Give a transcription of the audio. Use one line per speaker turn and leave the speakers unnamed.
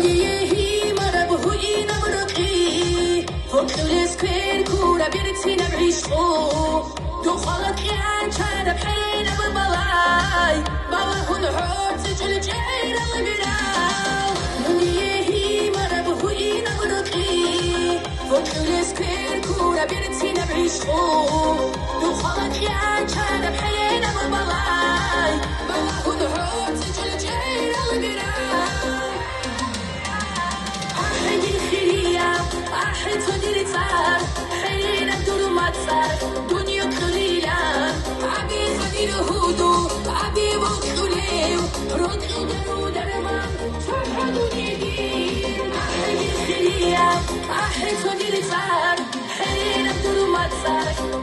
دنياهي مرة بهوي نبرقي فوق السكوير كورة بيرتينا بعيشقو دخلت كيان كان بحينا بالبلاي باوهن حور تجل جينا البراو دنياهي مرة بهوي نبرقي فوق السكوير كورة بيرتينا بعيشقو دخلت كيان كان بحينا بالبلاي باوهن حور تجل جينا البراو أحد صديري صار حين الدور ما تصار دنيا قليلة عبي خدير هودو عبي وكليو رد درو درمان فرحة دنيا دين أحد الخلية أحد صديري صار حين الدور ما تصار